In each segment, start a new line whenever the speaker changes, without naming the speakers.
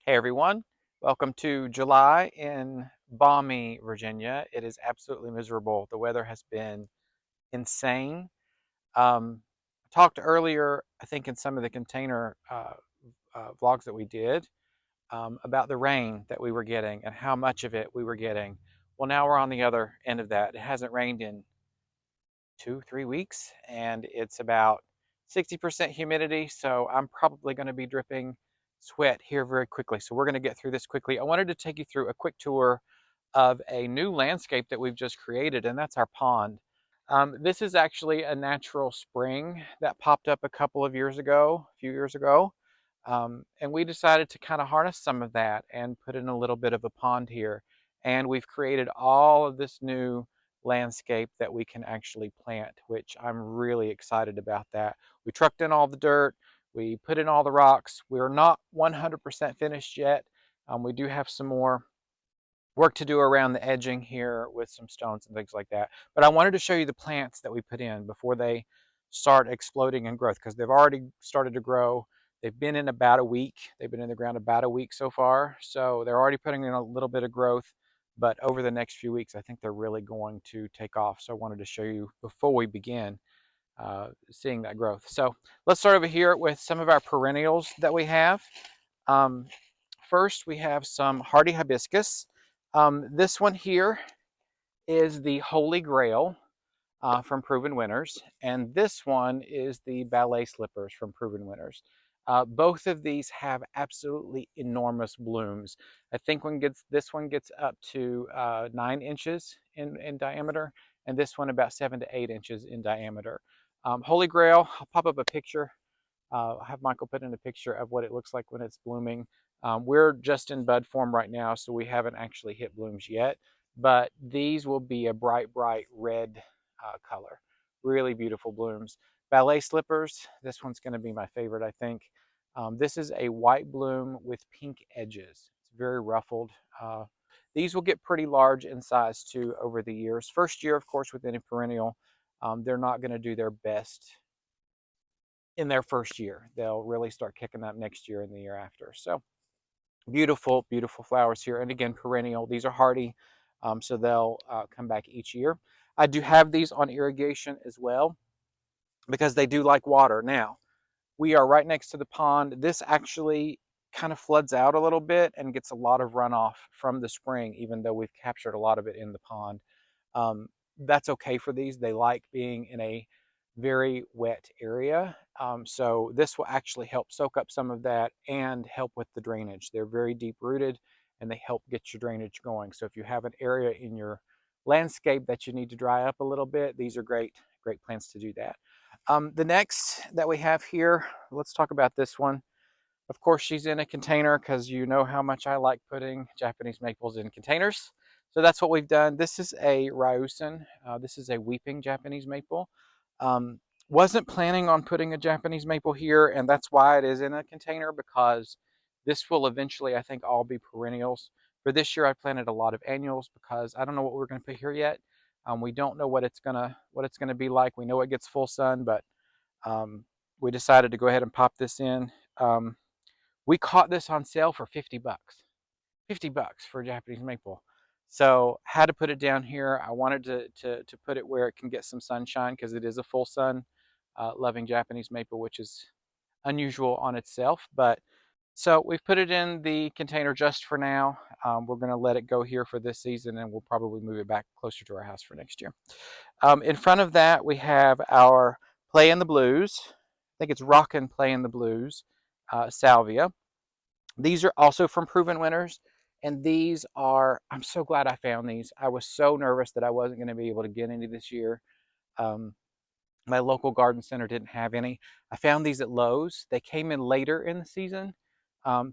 Hey everyone, welcome to July in balmy Virginia. It is absolutely miserable. The weather has been insane. I talked earlier, I think in some of the container vlogs that we did, about the rain that we were getting and how much of it we were getting. Well, now we're on the other end of that. It hasn't rained in 2, 3 weeks, and it's about 60% humidity. So I'm probably going to be dripping sweat here very quickly. So we're going to get through this quickly. I wanted to take you through a quick tour of a new landscape that we've just created, and that's our pond. This is actually a natural spring that popped up a few years ago. And we decided to kind of harness some of that and put in a little bit of a pond here. And we've created all of this new landscape that we can actually plant, which I'm really excited about that. We trucked in all the dirt, we put in all the rocks. We're not 100% finished yet. We do have some more work to do around the edging here with some stones and things like that. But I wanted to show you the plants that we put in before they start exploding in growth, because they've already started to grow. They've been in about a week. They've been in the ground about a week so far. So they're already putting in a little bit of growth. But over the next few weeks, I think they're really going to take off. So I wanted to show you before we begin seeing that growth. So let's start over here with some of our perennials that we have. Um, First, we have some hardy hibiscus. This one here is the Holy Grail from Proven Winners, and this one is the Ballet Slippers from Proven Winners. Both of these have absolutely enormous blooms. I think this one gets up to 9 inches in diameter, and this one about 7 to 8 inches in diameter. Holy Grail, I'll pop up a picture. I'll have Michael put in a picture of what it looks like when it's blooming. We're just in bud form right now, so we haven't actually hit blooms yet, but these will be a bright, bright red color. Really beautiful blooms. Ballet Slippers, this one's going to be my favorite, I think. This is a white bloom with pink edges. It's very ruffled. These will get pretty large in size too over the years. First year, of course, with any perennial, they're not going to do their best in their first year. They'll really start kicking up next year and the year after. So beautiful, beautiful flowers here. And again, perennial. These are hardy, so they'll come back each year. I do have these on irrigation as well because they do like water. Now, we are right next to the pond. This actually kind of floods out a little bit and gets a lot of runoff from the spring, even though we've captured a lot of it in the pond. Um, that's okay for these. They like being in a very wet area. So this will actually help soak up some of that and help with the drainage. They're very deep rooted and they help get your drainage going. So if you have an area in your landscape that you need to dry up a little bit, these are great, great plants to do that. The next that we have here, let's talk about this one. Of course, she's in a container because you know how much I like putting Japanese maples in containers. So that's what we've done. This is a Ryusen. This is a weeping Japanese maple. Um, wasn't planning on putting a Japanese maple here, and that's why it is in a container, because this will eventually, I think, all be perennials. For this year, I planted a lot of annuals because I don't know what we're going to put here yet. We don't know what it's gonna be like. We know it gets full sun, but we decided to go ahead and pop this in. Um, we caught this on sale for 50 bucks. 50 bucks for a Japanese maple. So had to put it down here. I wanted to put it where it can get some sunshine because it is a full sun loving Japanese maple, which is unusual on itself. But so we've put it in the container just for now. We're going to let it go here for this season, and we'll probably move it back closer to our house for next year. In front of that, we have our Play in the Blues. I think it's Rockin' Play in the Blues salvia. These are also from Proven Winners, and these are, I'm so glad I found these. I was so nervous that I wasn't going to be able to get any this year. Um, my local garden center didn't have any. I found these at Lowe's. They came in later in the season.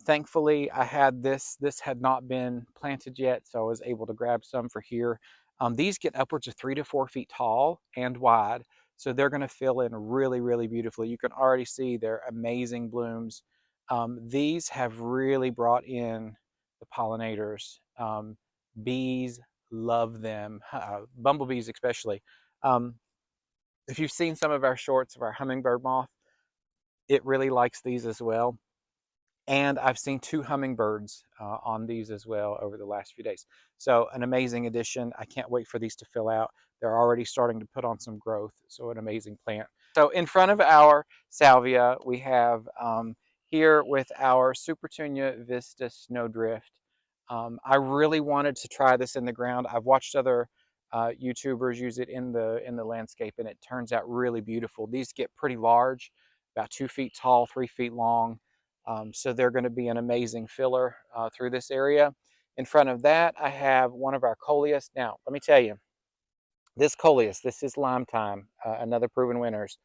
Thankfully, I had this. This had not been planted yet, so I was able to grab some for here. These get upwards of 3 to 4 feet tall and wide, so they're going to fill in really, really beautifully. You can already see their amazing blooms. These have really brought in the pollinators. Bees love them, bumblebees especially. Um, if you've seen some of our shorts of our hummingbird moth, it really likes these as well. And I've seen 2 hummingbirds on these as well over the last few days. So an amazing addition. I can't wait for these to fill out. They're already starting to put on some growth. So an amazing plant. So in front of our salvia, we have here with our Supertunia Vista Snowdrift. I really wanted to try this in the ground. I've watched other YouTubers use it in the landscape, and it turns out really beautiful. These get pretty large, about 2 feet tall, 3 feet long. So they're going to be an amazing filler through this area. In front of that, I have one of our coleus. Now, let me tell you, this coleus, this is Lime Time, another proven winners.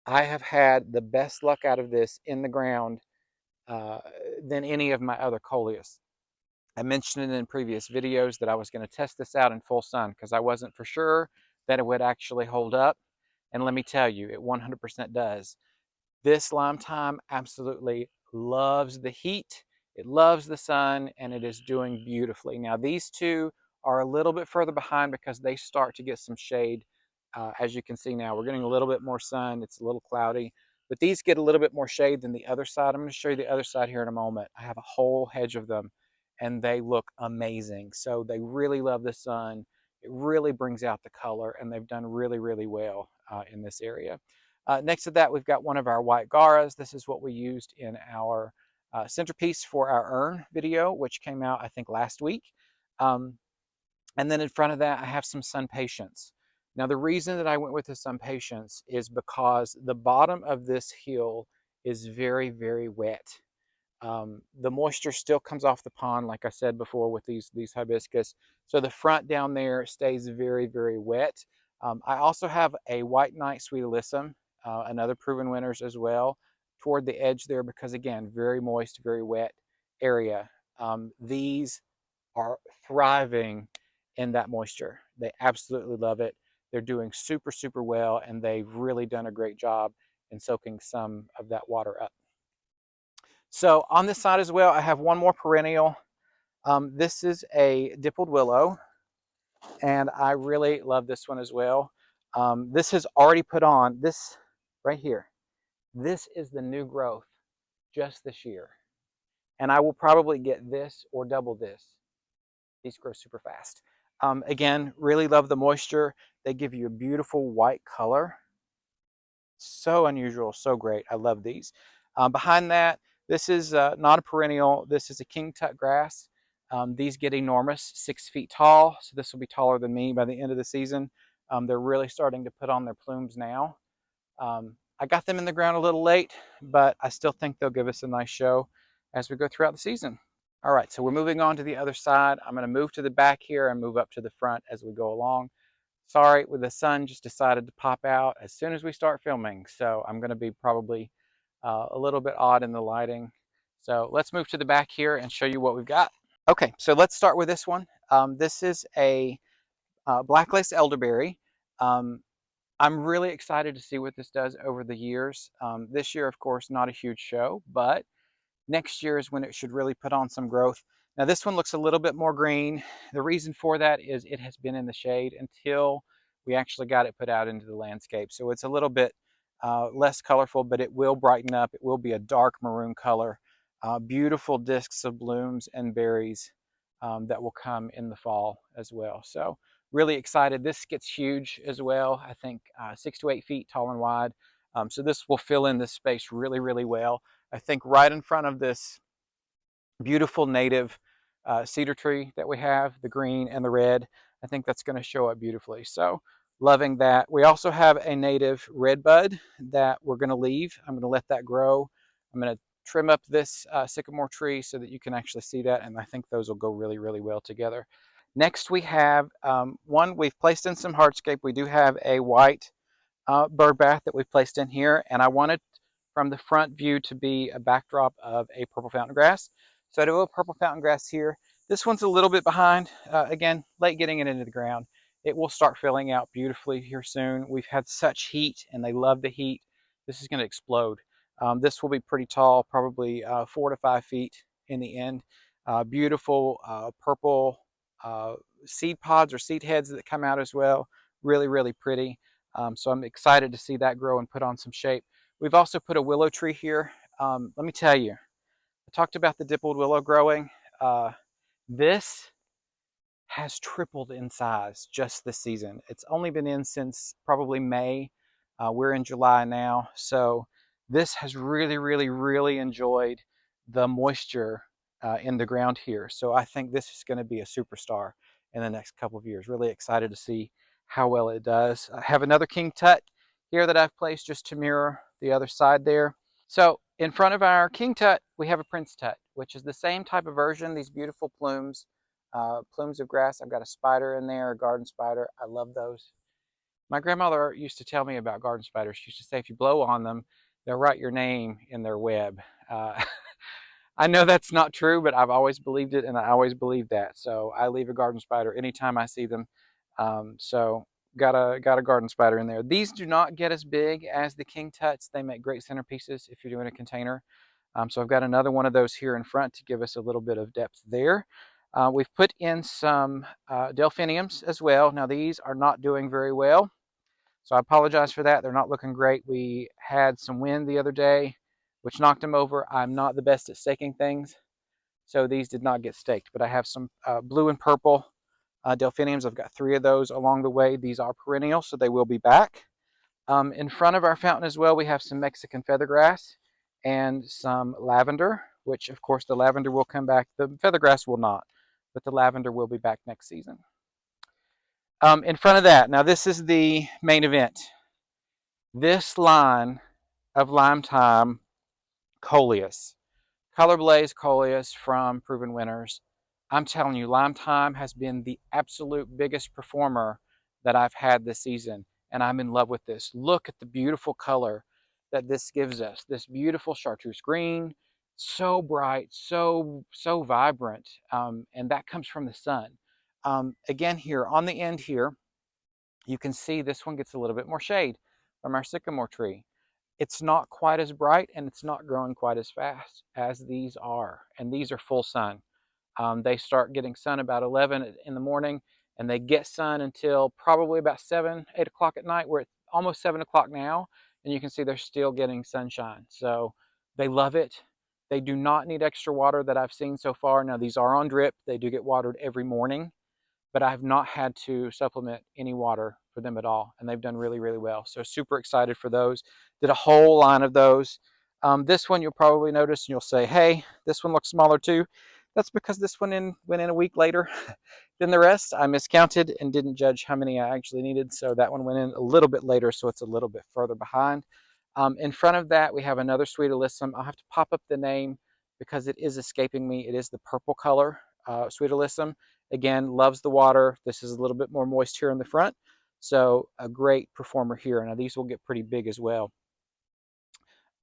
I have had the best luck out of this in the ground uh, than any of my other coleus. I mentioned it in previous videos that I was going to test this out in full sun because I wasn't for sure that it would actually hold up. And let me tell you, it 100% does. This Lime Time absolutely loves the heat, it loves the sun, and it is doing beautifully. Now these two are a little bit further behind because they start to get some shade. As you can see now, we're getting a little bit more sun. It's a little cloudy, but these get a little bit more shade than the other side. I'm going to show you the other side here in a moment. I have a whole hedge of them, and they look amazing. So they really love the sun. It really brings out the color, and they've done really, really well in this area. Next to that, we've got one of our white garas. This is what we used in our centerpiece for our urn video, which came out, I think, last week. Um, and then in front of that, I have some Sunpatiens. Now, the reason that I went with the Sunpatiens is because the bottom of this hill is very, very wet. The moisture still comes off the pond, like I said before, with these hibiscus. So the front down there stays very, very wet. I also have a White Knight Sweet Celium, another proven winners as well, toward the edge there because, again, very moist, very wet area. These are thriving in that moisture. They absolutely love it. They're doing super, super well, and they've really done a great job in soaking some of that water up. So on this side as well, I have one more perennial. This is a Dappled Willow, and I really love this one as well. This has already put on, this right here, this is the new growth just this year. And I will probably get this or double this. These grow super fast. Again, really love the moisture. They give you a beautiful white color. So unusual, so great. I love these. Behind that, this is not a perennial. This is a king tut grass. These get enormous, 6 feet tall. So this will be taller than me by the end of the season. They're really starting to put on their plumes now. I got them in the ground a little late, but I still think they'll give us a nice show as we go throughout the season. All right, so we're moving on to the other side. I'm going to move to the back here and move up to the front as we go along. Sorry, with the sun just decided to pop out as soon as we start filming, so I'm going to be probably a little bit odd in the lighting. So let's move to the back here and show you what we've got. Okay, so let's start with this one. This is a black lace elderberry. I'm really excited to see what this does over the years. This year, of course, not a huge show, but next year is when it should really put on some growth. Now this one looks a little bit more green. The reason for that is it has been in the shade until we actually got it put out into the landscape. So it's a little bit less colorful, but it will brighten up. It will be a dark maroon color. Beautiful discs of blooms and berries that will come in the fall as well. So really excited. This gets huge as well. I think 6 to 8 feet tall and wide. So this will fill in this space really, really well. I think right in front of this beautiful native cedar tree that we have, the green and the red, I think that's going to show up beautifully. So loving that. We also have a native red bud that we're going to leave. I'm going to let that grow. I'm going to trim up this sycamore tree so that you can actually see that, and I think those will go really, really well together. Next we have one we've placed in some hardscape. We do have a white bird bath that we've placed in here, and I wanted from the front view to be a backdrop of a purple fountain grass. So I do a purple fountain grass here. This one's a little bit behind. Again, late getting it into the ground. It will start filling out beautifully here soon. We've had such heat, and they love the heat. This is going to explode. This will be pretty tall, probably 4 to 5 feet in the end. Beautiful purple seed pods or seed heads that come out as well. Really, really pretty. So I'm excited to see that grow and put on some shape. We've also put a willow tree here. Let me tell you, talked about the dippled willow growing. This has tripled in size just this season. It's only been in since probably May. We're in July now. So this has really, really, really enjoyed the moisture in the ground here. So I think this is going to be a superstar in the next couple of years. Really excited to see how well it does. I have another King Tut here that I've placed just to mirror the other side there. So in front of our King Tut, we have a Prince Tut, which is the same type of version, these beautiful plumes of grass. I've got a spider in there, a garden spider. I love those. My grandmother used to tell me about garden spiders. She used to say if you blow on them, they'll write your name in their web. I know that's not true, but I've always believed it, and I always believe that. So I leave a garden spider anytime I see them. So got a garden spider in there. These do not get as big as the King Tuts. They make great centerpieces if you're doing a container. So I've got another one of those here in front to give us a little bit of depth there. We've put in some Delphiniums as well. Now these are not doing very well, so I apologize for that. They're not looking great. We had some wind the other day, which knocked them over. I'm not the best at staking things, so these did not get staked. But I have some blue and purple Delphiniums. I've got 3 of those along the way. These are perennial, so they will be back. In front of our fountain as well, we have some Mexican feathergrass and some lavender, which of course the lavender will come back. The feathergrass will not, but the lavender will be back next season. In front of that, now this is the main event. This line of Lime Time Coleus, Color Blaze Coleus from Proven Winners. I'm telling you, Lime Time has been the absolute biggest performer that I've had this season, and I'm in love with this. Look at the beautiful color that this gives us. This beautiful chartreuse green, so bright, so vibrant, and that comes from the sun. Again, here on the end here, you can see this one gets a little bit more shade from our sycamore tree. It's not quite as bright, and it's not growing quite as fast as these are, and these are full sun. They start getting sun about 11 in the morning, and they get sun until probably about 7, 8 o'clock at night. We're at almost 7 o'clock now, and you can see they're still getting sunshine. So they love it. They do not need extra water that I've seen so far. Now, these are on drip. They do get watered every morning, but I have not had to supplement any water for them at all, and they've done really, really well. So super excited for those. Did a whole line of those. This one you'll probably notice, and you'll say, hey, this one looks smaller too. That's because this one went in a week later than the rest. I miscounted and didn't judge how many I actually needed, so that one went in a little bit later, so it's a little bit further behind. In front of that, we have another Sweet Alyssum. I'll have to pop up the name because it is escaping me. It is the purple color Sweet Alyssum. Again, loves the water. This is a little bit more moist here in the front, so a great performer here. Now these will get pretty big as well.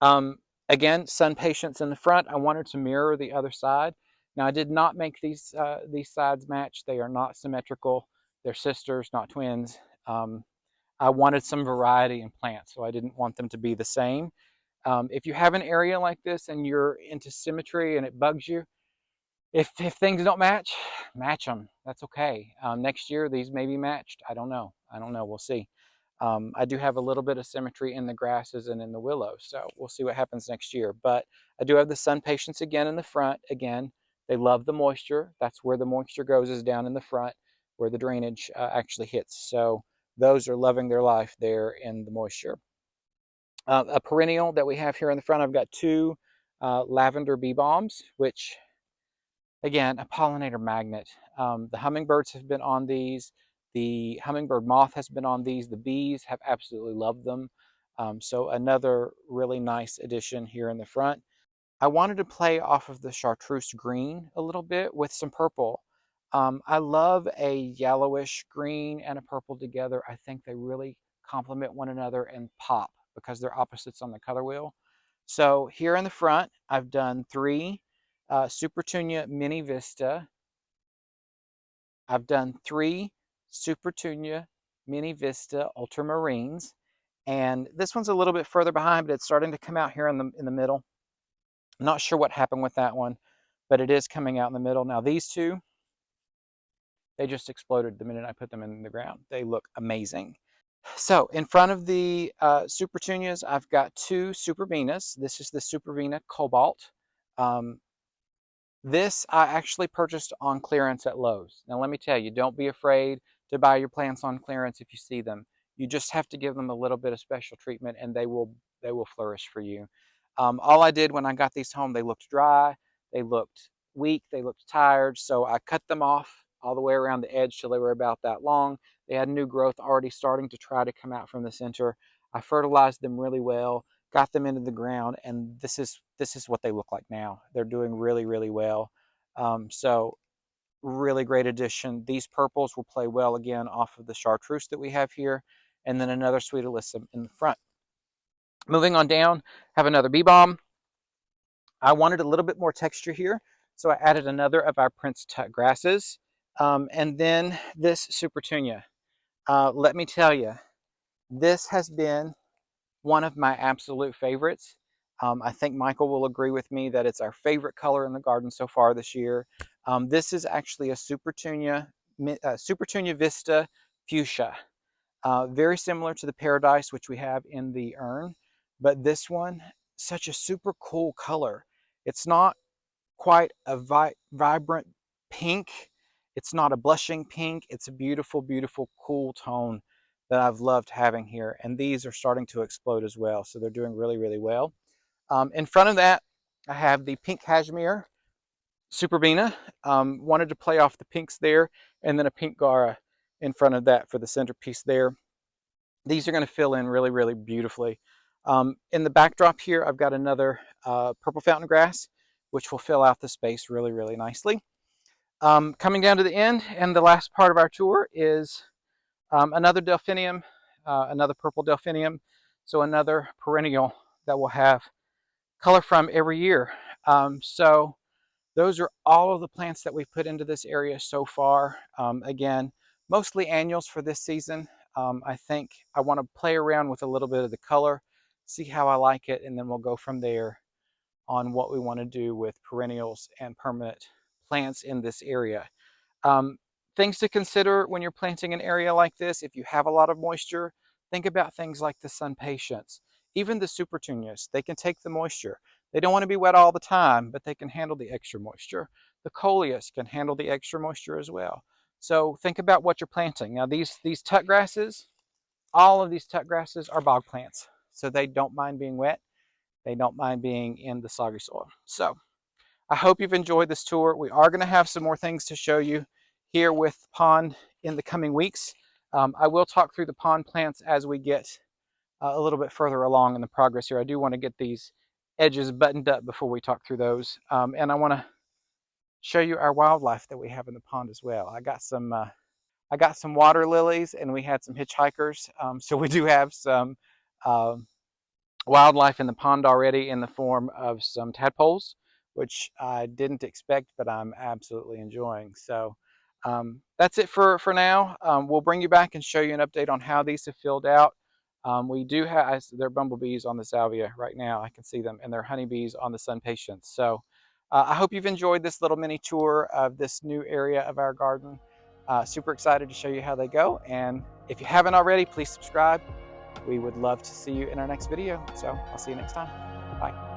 Again, Sunpatiens in the front. I wanted to mirror the other side. Now I did not make these sides match. They are not symmetrical. They're sisters, not twins. I wanted some variety in plants, so I didn't want them to be the same. If you have an area like this and you're into symmetry and it bugs you, if things don't match them. That's okay. Next year, these may be matched. I don't know. We'll see. I do have a little bit of symmetry in the grasses and in the willows, so we'll see what happens next year. But I do have the Sunpatiens again in the front. Again, they love the moisture. That's where the moisture goes, is down in the front, where the drainage actually hits. So those are loving their life there in the moisture. A perennial that we have here in the front, I've got 2 Lavender Bee Balms, which, again, a pollinator magnet. The hummingbirds have been on these. The hummingbird moth has been on these. The bees have absolutely loved them. So another really nice addition here in the front. I wanted to play off of the chartreuse green a little bit with some purple. I love a yellowish green and a purple together. I think they really complement one another and pop because they're opposites on the color wheel. So here in the front, I've done 3 Supertunia Mini Vista. I've done 3 Supertunia Mini Vista Ultramarines, and this one's a little bit further behind, but it's starting to come out here in the middle. I'm not sure what happened with that one, but it is coming out in the middle. Now these 2, they just exploded the minute I put them in the ground. They look amazing. So in front of the Supertunias, I've got 2 Supervenas. This is the Supervena Cobalt. This I actually purchased on clearance at Lowe's. Now let me tell you, don't be afraid to buy your plants on clearance if you see them. You just have to give them a little bit of special treatment and they will flourish for you. All I did when I got these home, they looked dry, they looked weak, they looked tired, so I cut them off all the way around the edge till they were about that long. They had new growth already starting to try to come out from the center. I fertilized them really well, got them into the ground, and this is what they look like now. They're doing really, really well. So really great addition. These purples will play well again off of the chartreuse that we have here, and then another Sweet Alyssum in the front. Moving on down, have another bee balm. I wanted a little bit more texture here, so I added another of our Prince Tut grasses. And then this Supertunia. Let me tell you, this has been one of my absolute favorites. I think Michael will agree with me that it's our favorite color in the garden so far this year. This is actually a Supertunia Vista Fuchsia. Very similar to the Paradise, which we have in the urn, but this one, such a super cool color. It's not quite a vibrant pink. It's not a blushing pink. It's a beautiful, beautiful, cool tone that I've loved having here. And these are starting to explode as well. So they're doing really, really well. In front of that, I have the pink cashmere Superbena. Wanted to play off the pinks there, and then a pink Gara in front of that for the centerpiece there. These are going to fill in really, really beautifully. In the backdrop here, I've got another purple fountain grass, which will fill out the space really, really nicely. Coming down to the end, and the last part of our tour is another Delphinium, another purple Delphinium, so another perennial that will have color from every year. So those are all of the plants that we've put into this area so far. Again, mostly annuals for this season. I think I want to play around with a little bit of the color, see how I like it, and then we'll go from there on what we want to do with perennials and permanent plants in this area. Um, Things to consider when you're planting an area like this: if you have a lot of moisture, think about things like the Sunpatiens. Even the Supertunias, they can take the moisture. They don't want to be wet all the time, but they can handle the extra moisture. The Coleus can handle the extra moisture as well. So think about what you're planting. Now these tut grasses, all of these tut grasses are bog plants. So they don't mind being wet. They don't mind being in the soggy soil. So I hope you've enjoyed this tour. We are going to have some more things to show you here with pond in the coming weeks. I will talk through the pond plants as we get a little bit further along in the progress here. I do want to get these edges buttoned up before we talk through those. And I want to show you our wildlife that we have in the pond as well. I got some water lilies, and we had some hitchhikers. So we do have some wildlife in the pond already in the form of some tadpoles, which I didn't expect, but I'm absolutely enjoying. So that's it for now. We'll bring you back and show you an update on how these have filled out. We do have, they're bumblebees on the salvia right now. I can see them, and they're honeybees on the Sunpatiens. So I hope you've enjoyed this little mini tour of this new area of our garden. Super excited to show you how they go. And if you haven't already, please subscribe. We would love to see you in our next video. So I'll see you next time. Bye.